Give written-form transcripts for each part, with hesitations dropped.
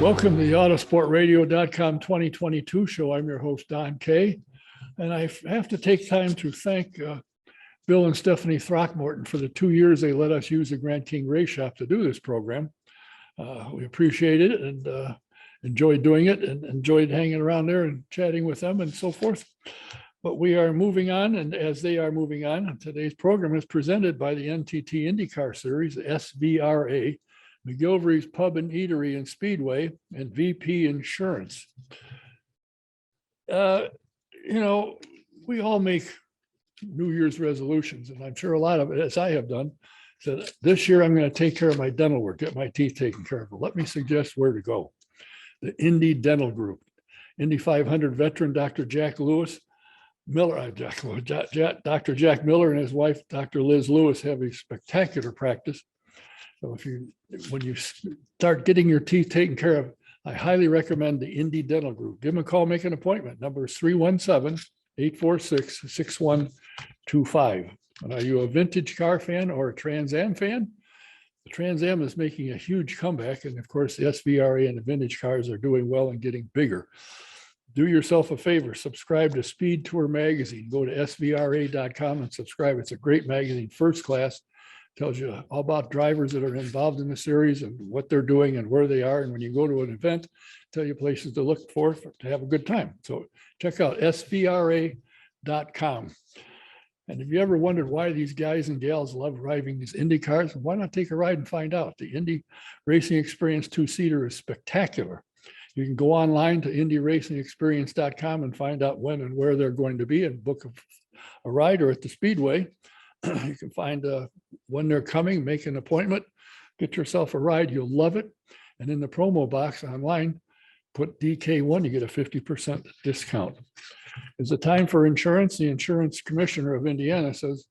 Welcome to the autosportradio.com 2022 show. I'm your host, Don Kay, and I have to take time to thank Bill and Stephanie Throckmorton for the 2 years they let us use the Grand King Race Shop to do this program. We appreciated it and enjoyed doing it and enjoyed hanging around there and chatting with them and so forth. But we are moving on, and as they are moving on, today's program is presented by the NTT INDYCAR Series, SVRA, McGilvery's Pub and Eatery and Speedway, and VP Insurance. We all make New Year's resolutions, and I'm sure a lot of it, as I have done, said this year I'm going to take care of my dental work, get my teeth taken care of. But let me suggest where to go. The Indy Dental Group. Indy 500 veteran Dr. Jack Miller Dr. Jack Miller and his wife, Dr. Liz Lewis, have a spectacular practice. So when you start getting your teeth taken care of, I highly recommend the Indy Dental Group. Give them a call, make an appointment. Number is 317-846-6125. And are you a vintage car fan or a Trans Am fan? The Trans Am is making a huge comeback. And of course, the SVRA and the vintage cars are doing well and getting bigger. Do yourself a favor, subscribe to Speed Tour Magazine. Go to svra.com and subscribe. It's a great magazine, first class. Tells you all about drivers that are involved in the series and what they're doing and where they are. And when you go to an event, tell you places to look for to have a good time. So check out svra.com. And if you ever wondered why these guys and gals love driving these Indy cars, why not take a ride and find out? The Indy Racing Experience two-seater is spectacular. You can go online to indyracingexperience.com and find out when and where they're going to be and book a ride, or at the Speedway. You can find when they're coming, make an appointment, get yourself a ride. You'll love it. And in the promo box online, put DK1, you get a 50% discount. It's a time for insurance. The insurance commissioner of Indiana says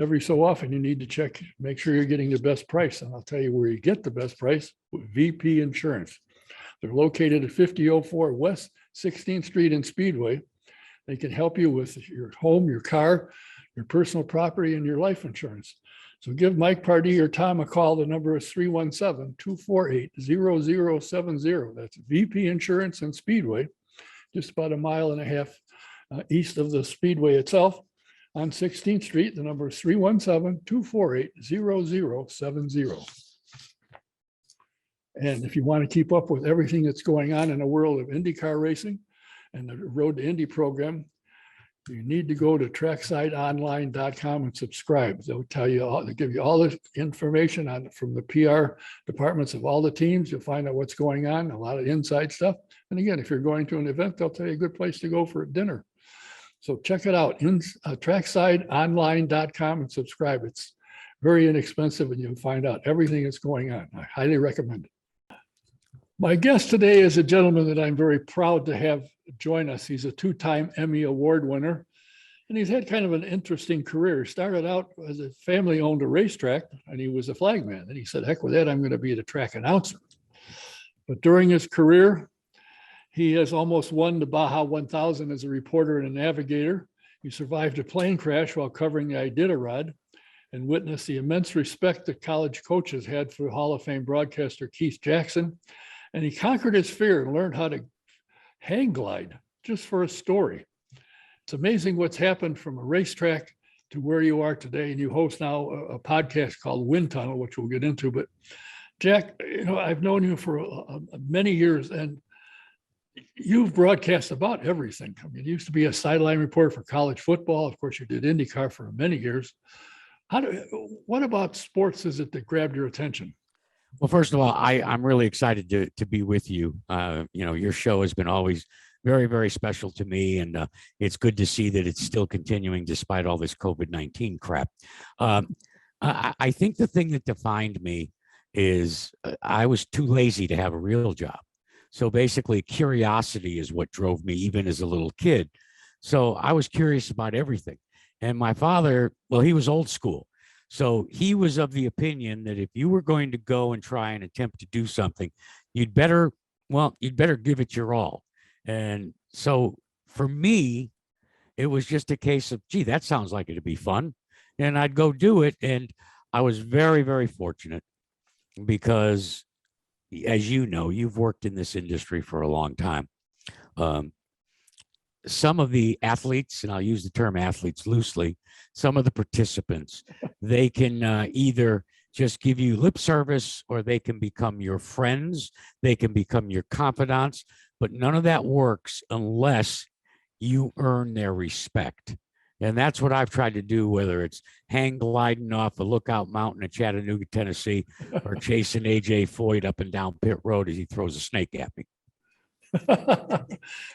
every so often you need to check, make sure you're getting the best price. And I'll tell you where you get the best price with VP Insurance. They're located at 5004 West 16th Street in Speedway. They can help you with your home, your car, your personal property, and your life insurance. So give Mike Pardee or Tom a call. The number is 317-248-0070. That's VP Insurance and Speedway, just about a mile and a half east of the Speedway itself on 16th Street. The number is 317-248-0070. And if you want to keep up with everything that's going on in the world of IndyCar racing and the Road to Indy program, you need to go to tracksideonline.com and subscribe. They'll tell you all, they'll give you all the information from the PR departments of all the teams. You'll find out what's going on, a lot of inside stuff. And again, if you're going to an event, they'll tell you a good place to go for dinner. So check it out, tracksideonline.com, and subscribe. It's very inexpensive, and you'll find out everything that's going on. I highly recommend it. My guest today is a gentleman that I'm very proud to have join us. He's a two-time Emmy Award winner, and he's had kind of an interesting career. He started out as a family-owned a racetrack, and he was a flagman. And he said, heck with that, I'm going to be the track announcer. But during his career, he has almost won the Baja 1000 as a reporter and a navigator. He survived a plane crash while covering the Iditarod and witnessed the immense respect that college coaches had for Hall of Fame broadcaster Keith Jackson. And he conquered his fear and learned how to hang glide just for a story. It's amazing what's happened from a racetrack to where you are today. And you host now a podcast called Wind Tunnel, which we'll get into. But Jack, I've known you for many years, and you've broadcast about everything. I mean, you used to be a sideline reporter for college football. Of course, you did IndyCar for many years. What about sports is it that grabbed your attention? Well, first of all, I'm really excited to be with you. Your show has been always very, very special to me, and it's good to see that it's still continuing despite all this COVID-19 crap. I think the thing that defined me is I was too lazy to have a real job. So basically, curiosity is what drove me even as a little kid. So I was curious about everything. And my father, well, he was old school. So he was of the opinion that if you were going to go and try and attempt to do something, you'd better give it your all. And so for me, it was just a case of, gee, that sounds like it'd be fun. And I'd go do it. And I was very, very fortunate because, as you know, you've worked in this industry for a long time. Some of the athletes, and I'll use the term athletes loosely, some of the participants, they can either just give you lip service, or they can become your friends, they can become your confidants, but none of that works unless you earn their respect. And that's what I've tried to do, whether it's hang gliding off a Lookout Mountain in Chattanooga, Tennessee, or chasing AJ Foyt up and down pit road as he throws a snake at me.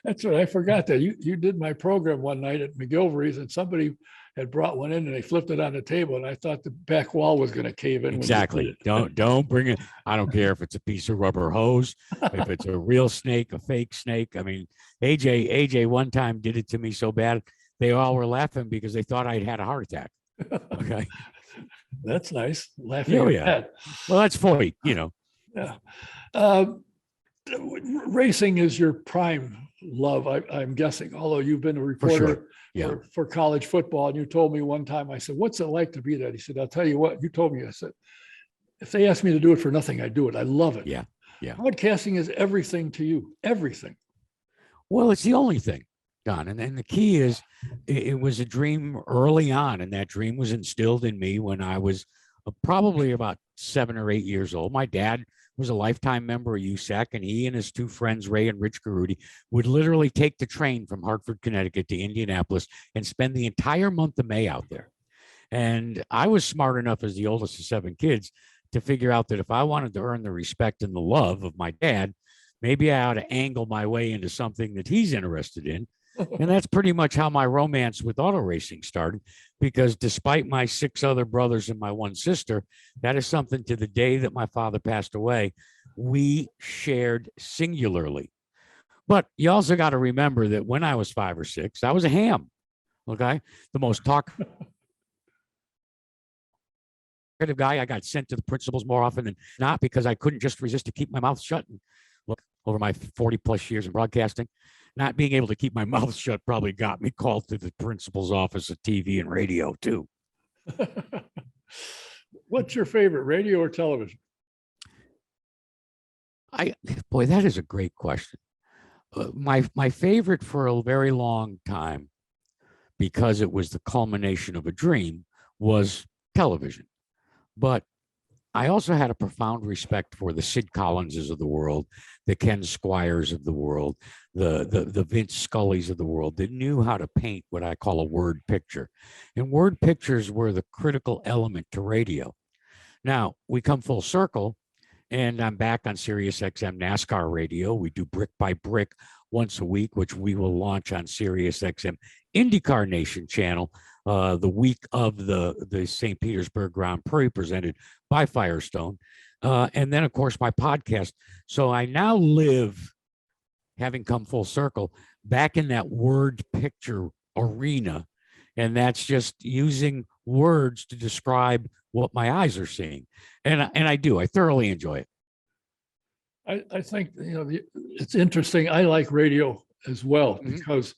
That's what I forgot that you did my program one night at McGilvery's, and somebody had brought one in and they flipped it on the table, and I thought the back wall was going to cave in. Exactly. Don't bring it. I don't care if it's a piece of rubber hose, if it's a real snake, a fake snake. I mean, AJ one time did it to me so bad they all were laughing because they thought I'd had a heart attack. Okay. That's nice. Laughing Oh, at yeah. that. Well, that's Foyt, you know. Yeah. Racing is your prime love, I'm guessing, although you've been a reporter for college football. And you told me one time, I said, what's it like to be that? He said, I'll tell you what, you told me, I said, if they ask me to do it for nothing, I do it. I love it. Yeah. Yeah. Broadcasting is everything to you, everything. Well, it's the only thing, Don. And the key is it was a dream early on. And that dream was instilled in me when I was probably about 7 or 8 years old. My dad was a lifetime member of USAC, and he and his 2 friends, Ray and Rich Garute, would literally take the train from Hartford, Connecticut to Indianapolis and spend the entire month of May out there. And I was smart enough as the oldest of 7 kids to figure out that if I wanted to earn the respect and the love of my dad, maybe I ought to angle my way into something that he's interested in. And that's pretty much how my romance with auto racing started, because despite my 6 other brothers and my 1 sister, that is something to the day that my father passed away, we shared singularly. But you also got to remember that when I was 5 or 6, I was a ham. Okay. The most talkative guy. I got sent to the principals more often than not because I couldn't just resist to keep my mouth shut. And look, over my 40 plus years in broadcasting, not being able to keep my mouth shut probably got me called to the principal's office of TV and radio too. What's your favorite, radio or television? Boy, that is a great question. My favorite for a very long time, because it was the culmination of a dream, was television. But I also had a profound respect for the Sid Collinses of the world, the Ken Squires of the world, the Vince Scullys of the world that knew how to paint what I call a word picture. And word pictures were the critical element to radio. Now, we come full circle, and I'm back on Sirius XM NASCAR radio. We do Brick by Brick once a week, which we will launch on Sirius XM INDYCAR Nation channel the week of the St. Petersburg Grand Prix, presented by Firestone. And then, of course, my podcast. So I now live, having come full circle, back in that word picture arena. And that's just using words to describe what my eyes are seeing. And I thoroughly enjoy it. I think, it's interesting. I like radio as well, because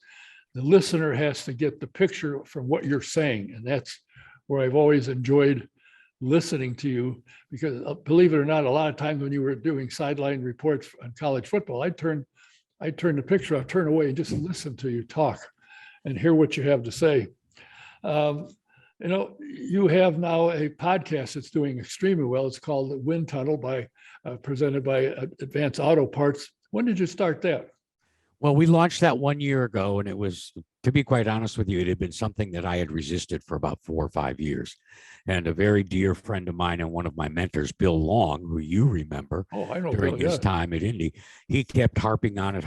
the listener has to get the picture from what you're saying. And that's where I've always enjoyed listening to you, because believe it or not, a lot of times when you were doing sideline reports on college football, I'd turn the picture off, turn away, and just listen to you talk and hear what you have to say. You have now a podcast that's doing extremely well. It's called the Wind Tunnel, presented by Advanced Auto Parts. When did you start that? Well, we launched that 1 year ago, and it was, to be quite honest with you, it had been something that I had resisted for about 4 or 5 years. And a very dear friend of mine and one of my mentors, Bill Long, who you remember during his time at Indy, he kept harping on it.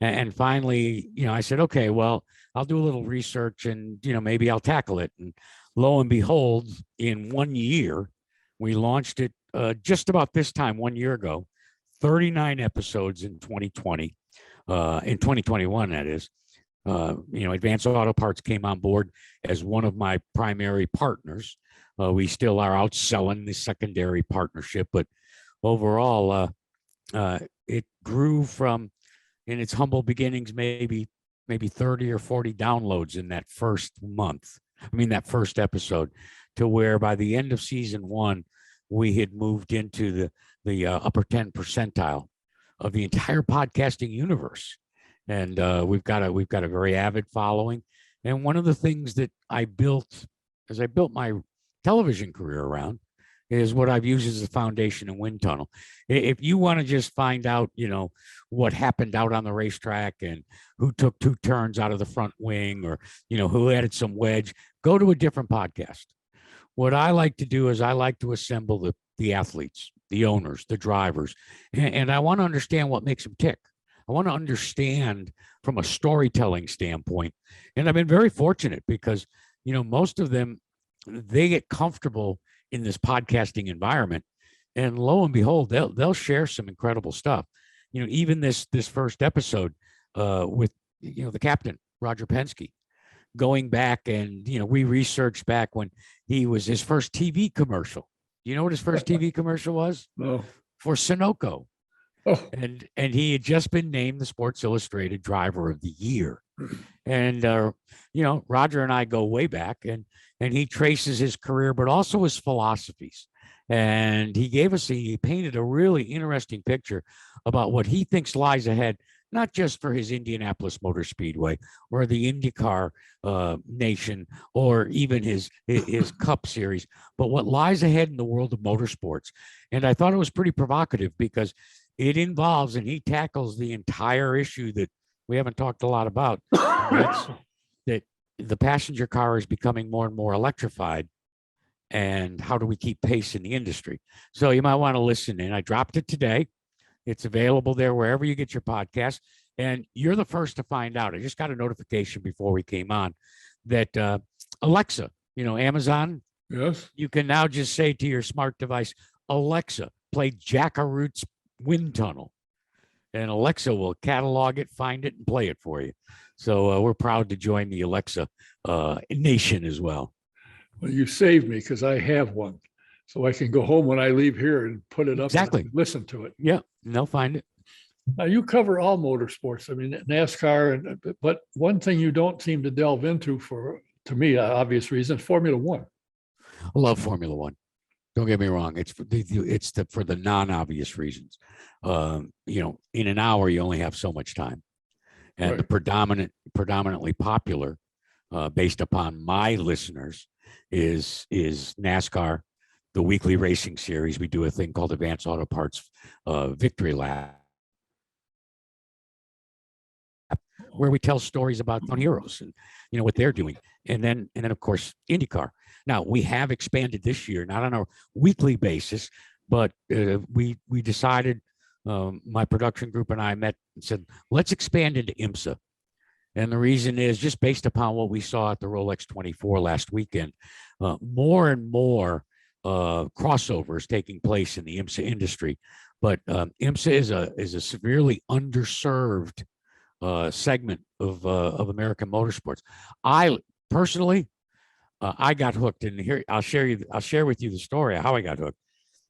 And finally, I said, okay, well, I'll do a little research and, maybe I'll tackle it. And lo and behold, in 1 year, we launched it just about this time 1 year ago, 39 episodes in 2020. In 2021, that is. Advanced Auto Parts came on board as one of my primary partners. We still are outselling the secondary partnership, but overall, it grew from, in its humble beginnings, maybe 30 or 40 downloads in that first episode, to where by the end of season 1, we had moved into upper 10 percentile of the entire podcasting universe. And we've got a very avid following. And one of the things that I built as I built my television career around is what I've used as the foundation in Wind Tunnel. If you want to just find out, what happened out on the racetrack and who took 2 turns out of the front wing, or, who added some wedge, go to a different podcast. What I like to do is I like to assemble the athletes, the owners, the drivers, and I want to understand what makes them tick. I want to understand from a storytelling standpoint. And I've been very fortunate because, most of them, they get comfortable in this podcasting environment, and lo and behold, they'll share some incredible stuff. Even this first episode with, the captain, Roger Penske, going back and, we researched back when he was his first TV commercial. You know what his first TV commercial was? No. For Sunoco. Oh. And he had just been named the Sports Illustrated Driver of the Year. And, Roger and I go way back, and he traces his career, but also his philosophies. And he painted a really interesting picture about what he thinks lies ahead, not just for his Indianapolis Motor Speedway or the INDYCAR nation, or even his Cup Series, but what lies ahead in the world of motorsports. And I thought it was pretty provocative because it involves, and he tackles the entire issue that we haven't talked a lot about, that's that the passenger car is becoming more and more electrified, and how do we keep pace in the industry? So you might want to listen in. I dropped it today. It's available there wherever you get your podcast, and you're the first to find out. I just got a notification before we came on that Alexa, Amazon, Yes. you can now just say to your smart device, Alexa, play Jack Arutes Wind Tunnel. And Alexa will catalog it, find it, and play it for you. So we're proud to join the Alexa nation as well. Well, you saved me because I have one. So I can go home when I leave here and put it up Exactly. and listen to it. Yeah, they'll find it. Now, you cover all motorsports. I mean, NASCAR, but one thing you don't seem to delve into, to me, obvious reason, Formula One. I love Formula One. Don't get me wrong. It's for the non-obvious reasons. In an hour, you only have so much time. And Right. the predominantly popular, based upon my listeners, is NASCAR, the weekly racing series. We do a thing called Advanced Auto Parts Victory Lap, where we tell stories about heroes and what they're doing, and then of course INDYCAR. Now we have expanded this year, not on a weekly basis, but we decided, my production group and I met and said, let's expand into IMSA. And the reason is just based upon what we saw at the Rolex 24 last weekend, more and more crossovers taking place in the IMSA industry. But IMSA is a severely underserved segment of American motorsports. I personally, I got hooked, and here I'll share with you the story of how I got hooked.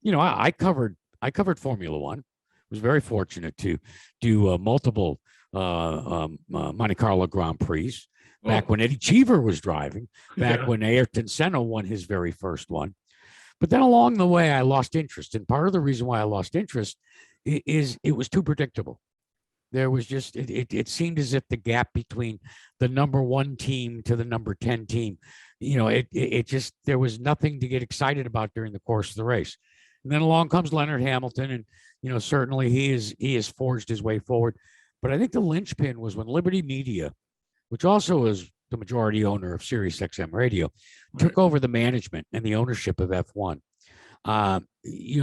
I covered Formula One. Was very fortunate to do multiple Monte Carlo Grand Prix back when Eddie Cheever was driving, back when Ayrton Senna won his very first one. But then along the way, I lost interest. And part of the reason why I lost interest is it was too predictable. There was just, it seemed as if the gap between the number 1 team to the number 10 team, it just, there was nothing to get excited about during the course of the race. And then along comes Leonard Hamilton, and certainly he has forged his way forward. But I think the linchpin was when Liberty Media, which also is the majority owner of SiriusXM Radio, took over the management and the ownership of F1.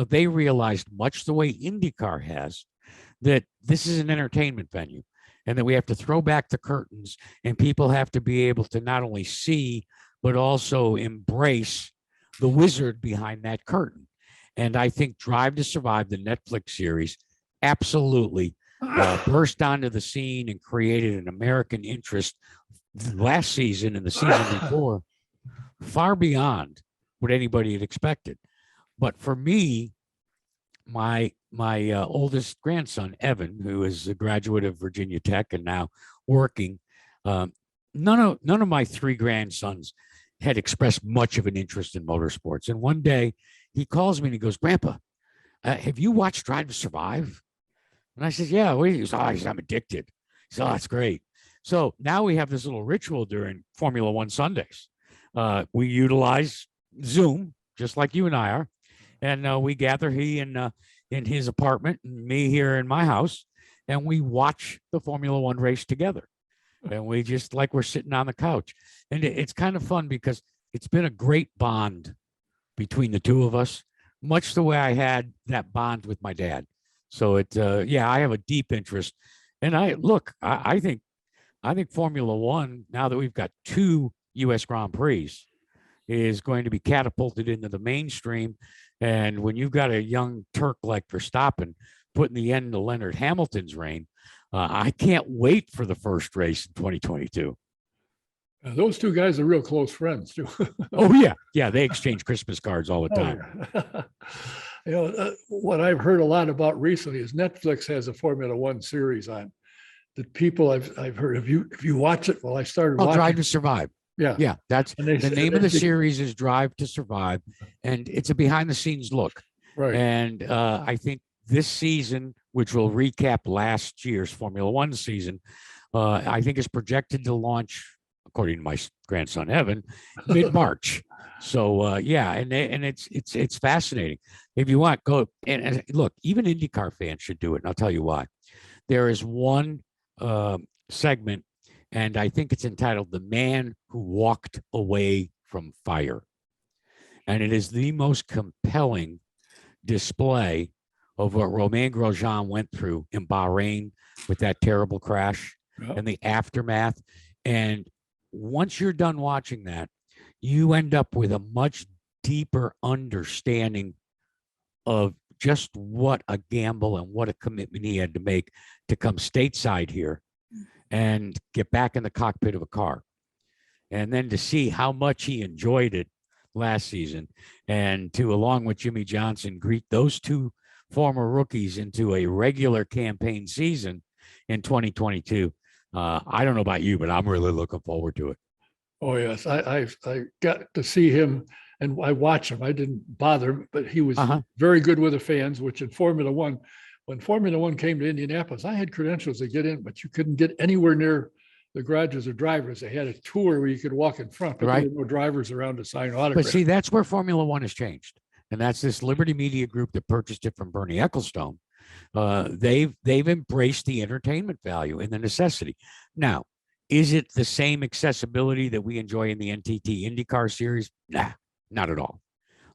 They realized, much the way INDYCAR has, that this is an entertainment venue, and that we have to throw back the curtains, and people have to be able to not only see, but also embrace the wizard behind that curtain. And I think Drive to Survive, the Netflix series, absolutely burst onto the scene and created an American interest last season and the season before, far beyond what anybody had expected. But for me, my oldest grandson, Evan, who is a graduate of Virginia Tech and now working, none of my 3 grandsons had expressed much of an interest in motorsports. And one day he calls me and he goes, "Grandpa, Have you watched Drive to Survive? And I said, yeah. He said, I'm addicted. He said, oh, that's great. So now we have this little ritual during Formula One Sundays. We utilize Zoom, just like you and I are. And we gather, he in his apartment and me here in my house, and we watch the Formula One race together. And we just like we're sitting on the couch. And it's kind of fun because it's been a great bond between the two of us, much the way I had that bond with my dad. So yeah, I have a deep interest. And I think Formula One, now that we've got 2 US Grand Prix, is going to be catapulted into the mainstream. And when you've got a young Turk like Verstappen putting the end to Leonard Hamilton's reign, I can't wait for the first race in 2022. Those two guys are real close friends too. Oh yeah, yeah. They exchange Christmas cards all the time. Oh, yeah. What I've heard a lot about recently is Netflix has a Formula One series on. The people I've heard. If you watch it, well, I started watching. Drive to Survive. Yeah, that's the name of the series is Drive to Survive, and it's a behind the scenes look. Right. And I think this season, which will recap last year's Formula One season, I think is projected to launch, according to my grandson Evan, mid-March. So yeah, and it's fascinating. If you want, go and look. Even IndyCar fans should do it, and I'll tell you why. There is one segment, and I think it's entitled "The Man Who Walked Away from Fire," and it is the most compelling display of what Romain Grosjean went through in Bahrain with that terrible crash and the aftermath. And once you're done watching that, you end up with a much deeper understanding of just what a gamble and what a commitment he had to make to come stateside here and get back in the cockpit of a car. And then to see how much he enjoyed it last season, and to, along with Jimmy Johnson, greet those 2 former rookies into a regular campaign season in 2022. I don't know about you, but I'm really looking forward to it. Oh yes, I got to see him, and I watched him. I didn't bother him, but he was very good with the fans. Which in Formula One, when Formula One came to Indianapolis, I had credentials to get in, but you couldn't get anywhere near the garages of drivers. They had a tour where you could walk in front, but there were no drivers around to sign autographs. But see, that's where Formula One has changed, and that's this Liberty Media Group that purchased it from Bernie Ecclestone. They've embraced the entertainment value and the necessity. Now, is it the same accessibility that we enjoy in the NTT IndyCar series? Nah, not at all.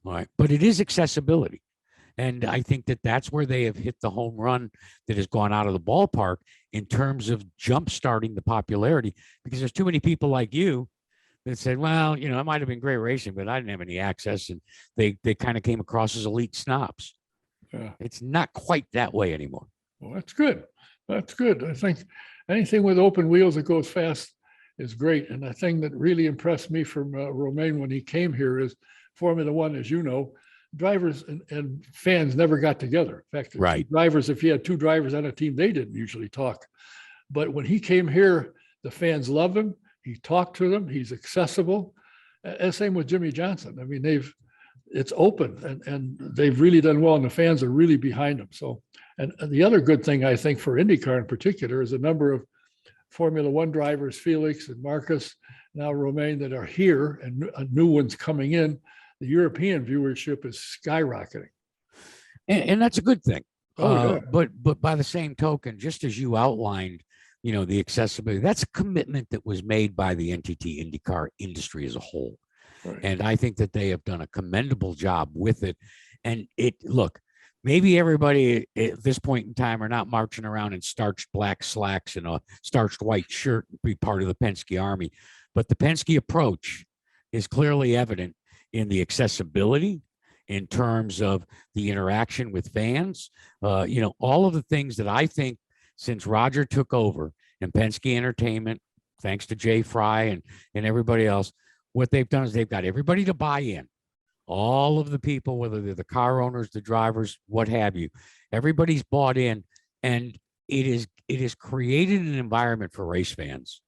All right, but it is accessibility. And I think that that's where they have hit the home run that has gone out of the ballpark in terms of jump-starting the popularity, because there's too many people like you that said, well, it might have been great racing, but I didn't have any access. And they kind of came across as elite snobs. Yeah. It's not quite that way anymore. Well, that's good. That's good. I think anything with open wheels that goes fast is great. And the thing that really impressed me from Romain when he came here is Formula One, as you know, drivers and fans never got together. In fact, drivers, if you had 2 drivers on a team, they didn't usually talk. But when he came here, the fans love him. He talked to them. He's accessible. And same with Jimmy Johnson. I mean, it's open and they've really done well, and the fans are really behind them. So, and the other good thing I think for IndyCar in particular is a number of Formula One drivers, Felix and Marcus, now Romain, that are here, and new ones coming in. The European viewership is skyrocketing, and that's a good thing. But by the same token, just as you outlined, the accessibility, that's a commitment that was made by the NTT IndyCar industry as a whole. Right. And I think that they have done a commendable job with it. And maybe everybody at this point in time are not marching around in starched black slacks and a starched white shirt and be part of the Penske Army, but the Penske approach is clearly evident in the accessibility, in terms of the interaction with fans, all of the things that I think since Roger took over and Penske Entertainment, thanks to Jay Fry and everybody else, what they've done is they've got everybody to buy in. All of the people, whether they're the car owners, the drivers, what have you, everybody's bought in, and it is created an environment for race fans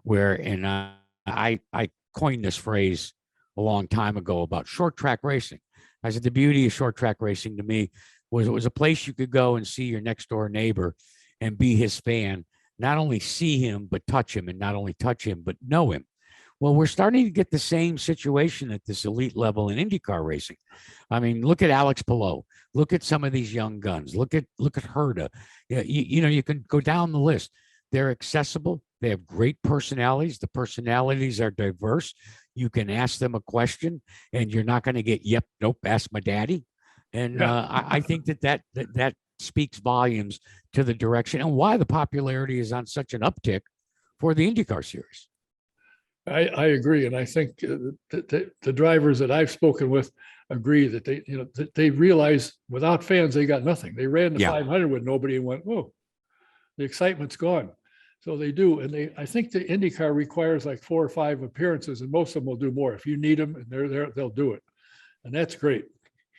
where, and I coined this phrase a long time ago about short track racing. I said, the beauty of short track racing to me, was it was a place you could go and see your next door neighbor and be his fan, not only see him, but touch him, and not only touch him, but know him. Well, we're starting to get the same situation at this elite level in IndyCar racing. I mean, look at Alex Palou. Look at some of these young guns. Look at Herta. Yeah, you can go down the list. They're accessible. They have great personalities. The personalities are diverse. You can ask them a question, and you're not going to get yep, nope, ask my daddy. And Yeah. I think that speaks volumes to the direction and why the popularity is on such an uptick for the IndyCar series. I agree, and I think the drivers that I've spoken with agree that they realize without fans they got nothing. They ran the 500 with nobody and went, whoa, the excitement's gone. So they do, and I think the IndyCar requires like 4 or 5 appearances, and most of them will do more. If you need them and they're there, they'll do it, and that's great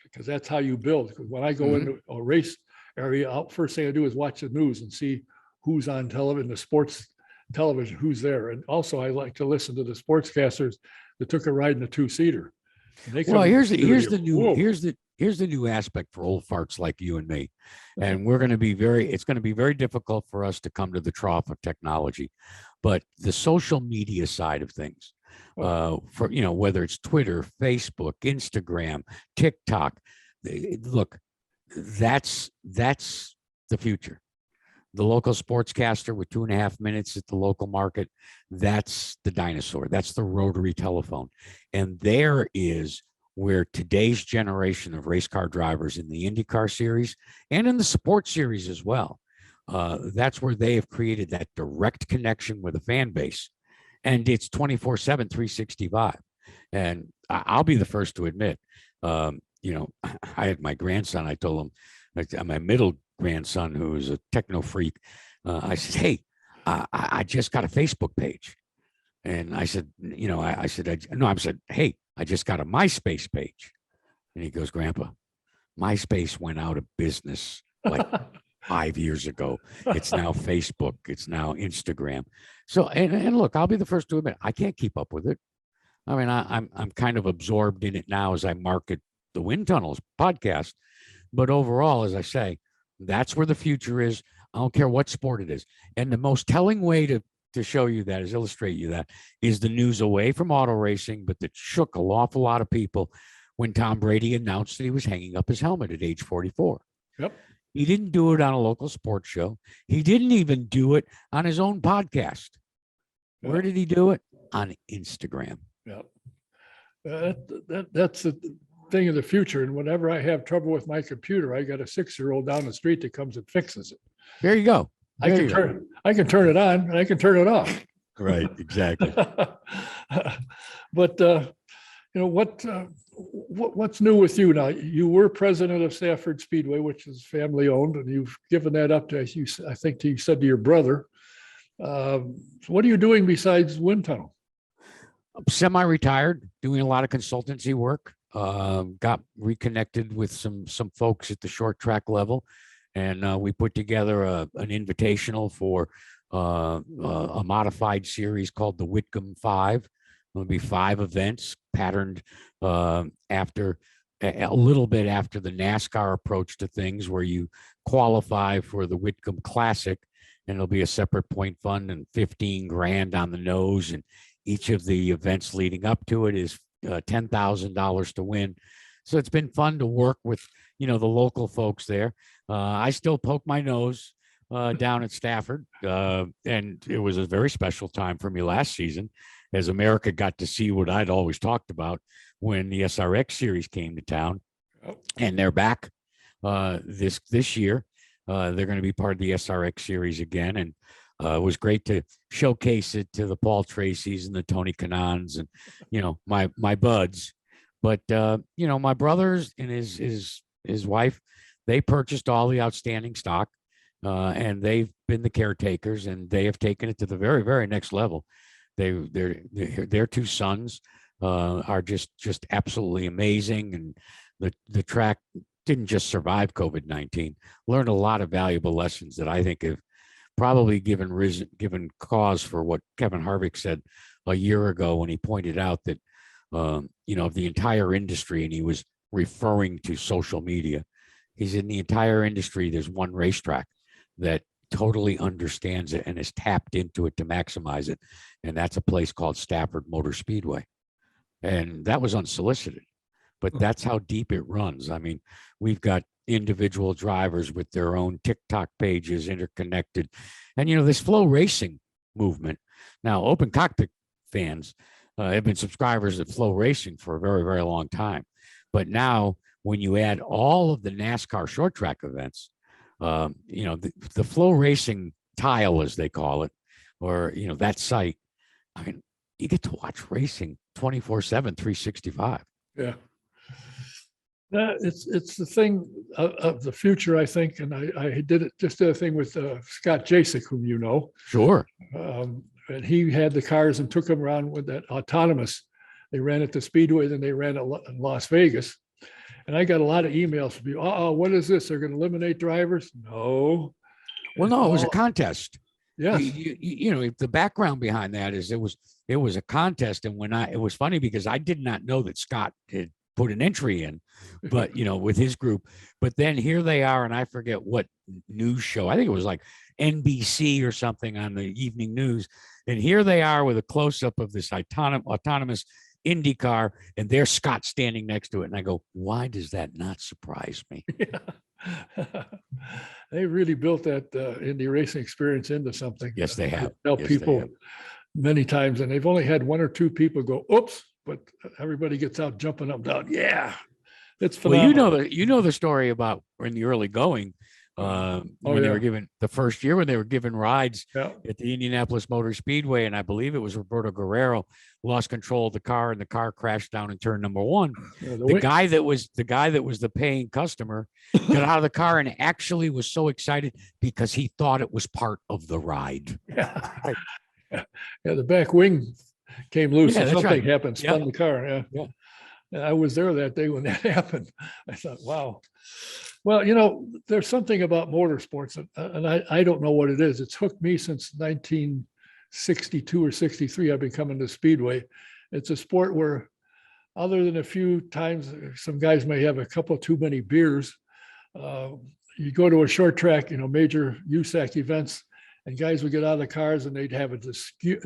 because that's how you build. Because when I go into a race area, first thing I do is watch the news and see who's on television, the sports television, who's there. And also I like to listen to the sportscasters that took a ride in a 2-seater. Well, here's the new aspect for old farts like you and me. And it's going to be very difficult for us to come to the trough of technology. But the social media side of things, for whether it's Twitter, Facebook, Instagram, TikTok, look, that's the future. The local sportscaster with 2.5 minutes at the local market, that's the dinosaur. That's the rotary telephone. And there is where today's generation of race car drivers in the IndyCar series and in the support series as well, that's where they have created that direct connection with a fan base. And it's 24/7, 365. And I'll be the first to admit, I had my grandson, I told him, my middle grandson, who is a techno freak, I said, hey, I just got a Facebook page. And I said, I said, hey, I just got a MySpace page. And he goes, Grandpa, MySpace went out of business like 5 years ago. It's now Facebook. It's now Instagram. So, and look, I'll be the first to admit, I can't keep up with it. I mean, I'm kind of absorbed in it now as I market the Wind Tunnels podcast. But overall, as I say, that's where the future is. I don't care what sport it is. And the most telling way to show you that, is illustrate you that, is the news away from auto racing, but that shook an awful lot of people when Tom Brady announced that he was hanging up his helmet at age 44. Yep. He didn't do it on a local sports show. He didn't even do it on his own podcast. Yep. Where did he do it? On Instagram. Yep. That's the thing of the future. And whenever I have trouble with my computer, I got a 6-year-old down the street that comes and fixes it. There you go. I can turn it on and I can turn it off. Right, exactly. But what's new with you now? You were president of Stafford Speedway, which is family owned, and you've given that up to, I think you said, to your brother. So what are you doing besides Wind Tunnel? I'm semi-retired, doing a lot of consultancy work. Got reconnected with some folks at the short track level, and we put together an invitational for a modified series called the Whitcomb 5. There'll be 5 events patterned after a little bit after the NASCAR approach to things, where you qualify for the Whitcomb Classic, and it'll be a separate point fund and 15 grand on the nose, and each of the events leading up to it is $10,000 to win. So it's been fun to work with, the local folks there. I still poke my nose down at Stafford, and it was a very special time for me last season, as America got to see what I'd always talked about when the SRX series came to town. And they're back this year. They're going to be part of the SRX series again, and it was great to showcase it to the Paul Tracys and the Tony Kanans and, my buds. But, my brothers and his wife, they purchased all the outstanding stock, and they've been the caretakers, and they have taken it to the very, very next level. Their 2 sons are just absolutely amazing. And the track didn't just survive COVID-19, learned a lot of valuable lessons that I think have probably given cause for what Kevin Harvick said a year ago when he pointed out that, of the entire industry, and he was referring to social media, He's in the entire industry. There's one racetrack that totally understands it and has tapped into it to maximize it. And that's a place called Stafford Motor Speedway. And that was unsolicited, but that's how deep it runs. I mean, we've got individual drivers with their own TikTok pages interconnected. And, this flow racing movement. Now, open cockpit fans have been subscribers of Flow Racing for a very, very long time. But now, when you add all of the NASCAR short track events, the Flow Racing tile, as they call it, or, that site, I mean, you get to watch racing 24/7, 365. Yeah. It's the thing of the future, I think. And I did a thing with Scott Jasek, whom you know. Sure. And he had the cars and took them around with that autonomous. They ran at the Speedway, then they ran in Las Vegas. And I got a lot of emails from people. Oh, what is this? They're going to eliminate drivers? No. Well, no, it was a contest. Yes. The background behind that is it was a contest. And it was funny because I did not know that Scott had put an entry in, but with his group. But then here they are, and I forget what news show. I think it was like NBC or something on the evening news. And here they are with a close-up of this autonomous INDYCAR, and there's Scott standing next to it. And I go, why does that not surprise me? Yeah. They really built that Indy racing experience into something. Yes, they have. Tell people many times, and they've only had one or two people go, oops, but everybody gets out jumping up down. Yeah, it's phenomenal. Well, you know the story about in the early going, when they were given the first year when they were given rides at the Indianapolis Motor Speedway, and I believe it was Roberto Guerrero lost control of the car, and the car crashed down in turn number one. The guy that was the paying customer got out of the car and actually was so excited because he thought it was part of the ride. Yeah, the back wing came loose. Yeah, something happened, spun the car. Yeah. I was there that day when that happened. I thought, wow. Well, there's something about motorsports, and I don't know what it is. It's hooked me since 1962 or 63. I've been coming to Speedway. It's a sport where, other than a few times, some guys may have a couple too many beers. You go to a short track, major USAC events, and guys would get out of the cars and they'd have a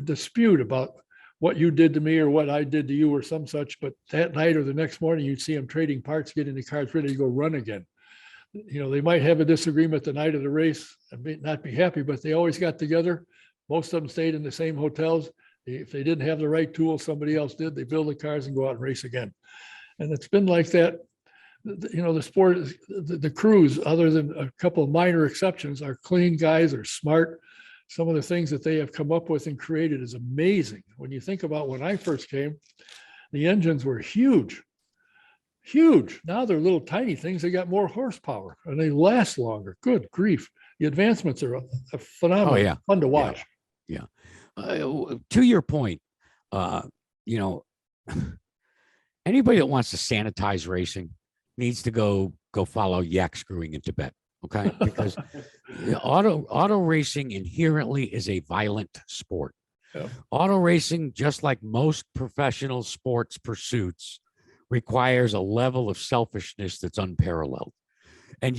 dispute about what you did to me or what I did to you or some such. But that night or the next morning, you'd see them trading parts, getting the cars ready to go run again. They might have a disagreement the night of the race and may not be happy, but they always got together. Most of them stayed in the same hotels. If they didn't have the right tools, somebody else did. They build the cars and go out and race again. And it's been like that. The sport, the crews, other than a couple of minor exceptions, are clean guys, are smart. Some of the things that they have come up with and created is amazing. When you think about when I first came, the engines were huge. Now they're little tiny things. They got more horsepower and they last longer. Good grief. The advancements are phenomenal. Oh, yeah. Fun to watch. Yeah. To your point, anybody that wants to sanitize racing needs to go follow yak screwing in Tibet. Okay. Because auto racing inherently is a violent sport. Yeah. Auto racing, just like most professional sports pursuits, requires a level of selfishness that's unparalleled. And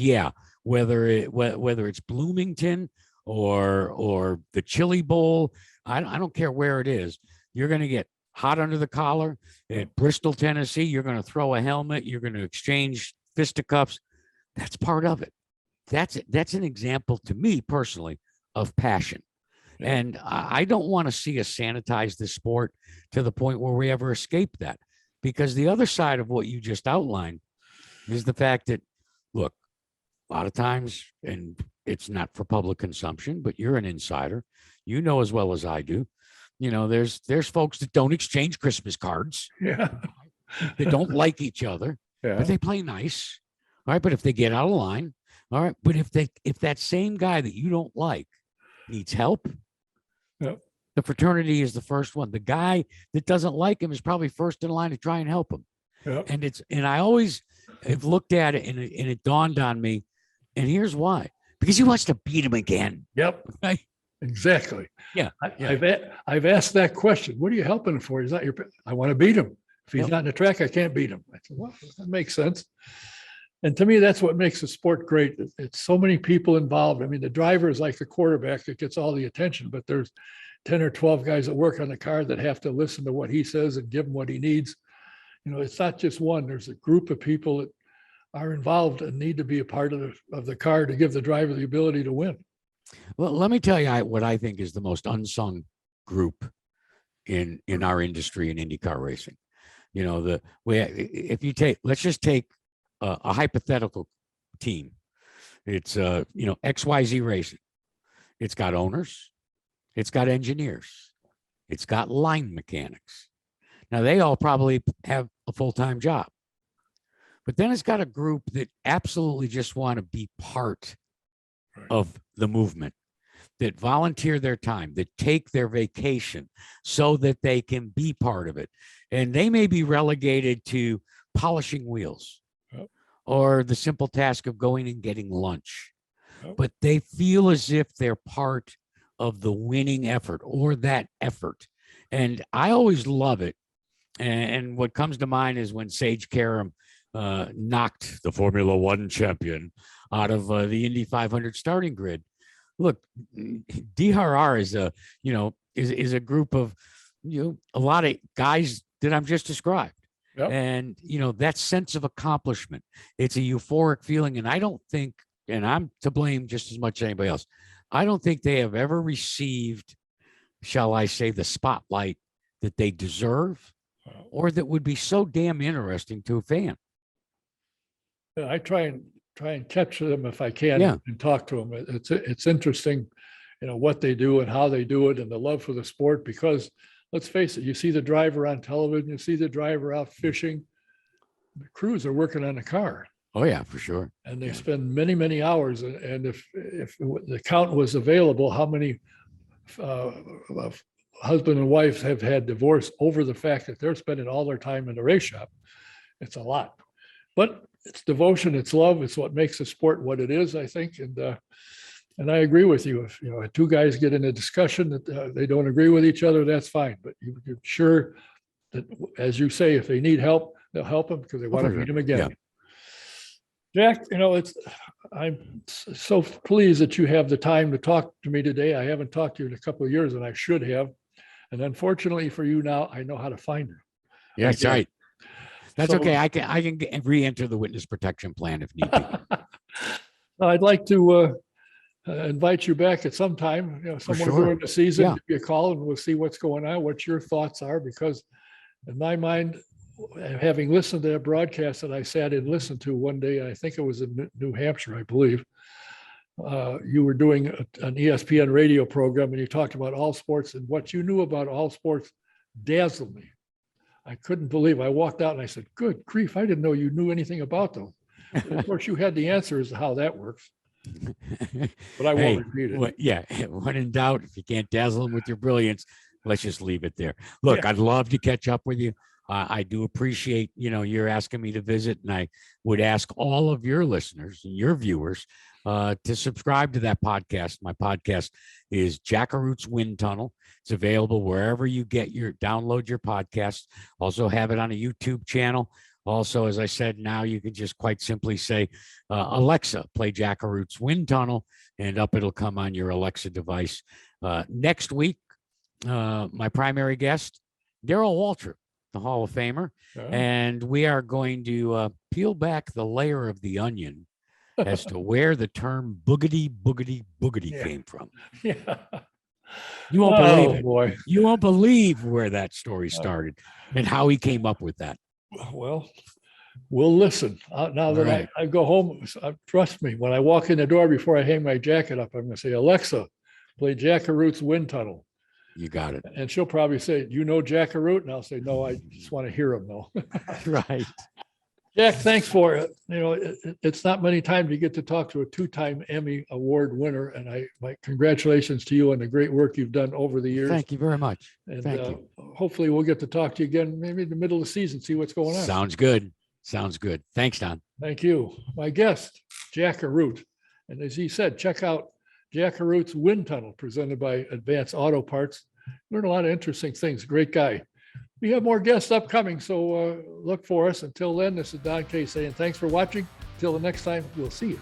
whether it's Bloomington or the Chili Bowl, I don't care where it is, you're going to get hot under the collar. At Bristol, Tennessee, you're going to throw a helmet, you're going to exchange fisticuffs. That's part of it. That's an example to me personally of passion. Yeah. And I don't want to see us sanitize this sport to the point where we ever escape that. Because the other side of what you just outlined is the fact that, look, a lot of times, and it's not for public consumption, but you're an insider, as well as I do, there's folks that don't exchange Christmas cards. Yeah. They don't like each other, but they play nice. All right. But if they get out of line, all right. But if that same guy that you don't like needs help, the fraternity is the first one. The guy that doesn't like him is probably first in line to try and help him. Yep. And I always have looked at it and it dawned on me. And here's why: because he wants to beat him again. Yep. Right? Exactly. Yeah. I've asked that question. What are you helping him for? He's not I want to beat him. If he's not in the track, I can't beat him. I said, well, that makes sense. And to me, that's what makes the sport great. It's so many people involved. I mean, the driver is like the quarterback that gets all the attention, but there's 10 or 12 guys that work on the car that have to listen to what he says and give him what he needs. It's not just one. There's a group of people that are involved and need to be a part of the car to give the driver the ability to win. Well, let me tell you what I think is the most unsung group in our industry in IndyCar racing. Let's just take a hypothetical team. It's XYZ Racing. It's got owners, it's got engineers, it's got line mechanics. Now they all probably have a full-time job, but then it's got a group that absolutely just want to be part of the movement, that volunteer their time, that take their vacation so that they can be part of it. And they may be relegated to polishing wheels or the simple task of going and getting lunch, but they feel as if they're part of the winning effort or that effort. And I always love it. And what comes to mind is when Sage Karam knocked the Formula One champion out of the Indy 500 starting grid. Look, DRR is a group of, a lot of guys that I'm just described. Yep. And, that sense of accomplishment, it's a euphoric feeling. And I don't think, and I'm to blame just as much as anybody else, I don't think they have ever received, shall I say, the spotlight that they deserve or that would be so damn interesting to a fan. I try and catch them if I can and talk to them. It's interesting, what they do and how they do it and the love for the sport, because let's face it, you see the driver on television, you see the driver out fishing, the crews are working on the car. Oh yeah, for sure. And they spend many, many hours. And if the count was available, how many husband and wife have had divorce over the fact that they're spending all their time in the race shop? It's a lot, but it's devotion, it's love, it's what makes the sport what it is, I think. And I agree with you. If two guys get in a discussion that they don't agree with each other, that's fine. But you're sure that, as you say, if they need help, they'll help them because they want to meet them again. Yeah. Jack, I'm so pleased that you have the time to talk to me today. I haven't talked to you in a couple of years, and I should have. And unfortunately for you now, I know how to find her. Yeah, that's right. That's okay. I can re-enter the witness protection plan if need be. I'd like to invite you back at some time, somewhere during the season, give you a call and we'll see what's going on, what your thoughts are, because in my mind, having listened to that broadcast that I sat and listened to one day, I think it was in New Hampshire, I believe, you were doing an ESPN radio program and you talked about all sports, and what you knew about all sports dazzled me. I couldn't believe. I walked out and I said, good grief, I didn't know you knew anything about them. Of course, you had the answer as to how that works. But I won't repeat it. When in doubt, if you can't dazzle them with your brilliance, let's just leave it there. Look, I'd love to catch up with you. I do appreciate, you're asking me to visit, and I would ask all of your listeners and your viewers to subscribe to that podcast. My podcast is Jack Arutes Wind Tunnel. It's available wherever you download your podcast. Also have it on a YouTube channel. Also, as I said, now you can just quite simply say, Alexa, play Jack Arutes Wind Tunnel, and up it'll come on your Alexa device. Next week, my primary guest, Darrell Waltrip, the Hall of Famer, and we are going to peel back the layer of the onion as to where the term boogity came from. Yeah. You won't believe it. Boy. You won't believe where that story started and how he came up with that. Well, we'll listen. Now that I go home, trust me, when I walk in the door before I hang my jacket up, I'm going to say, Alexa, play Jack Arutes Wind Tunnel. You got it. And she'll probably say, you know Jack Arute? And I'll say, no, I just want to hear him though. Right. Jack, thanks for it. It's not many times you get to talk to a two-time Emmy Award winner, and my congratulations to you on the great work you've done over the years. Thank you very much. And thank you. Hopefully we'll get to talk to you again, maybe in the middle of the season, see what's going on. Sounds good. Sounds good. Thanks, Don. Thank you. My guest, Jack Arute. And as he said, check out Jack Arutes Wind Tunnel, presented by Advanced Auto Parts. Learn a lot of interesting things. Great guy. We have more guests upcoming, so look for us. Until then, this is Don Kay saying thanks for watching. Till the next time, we'll see you.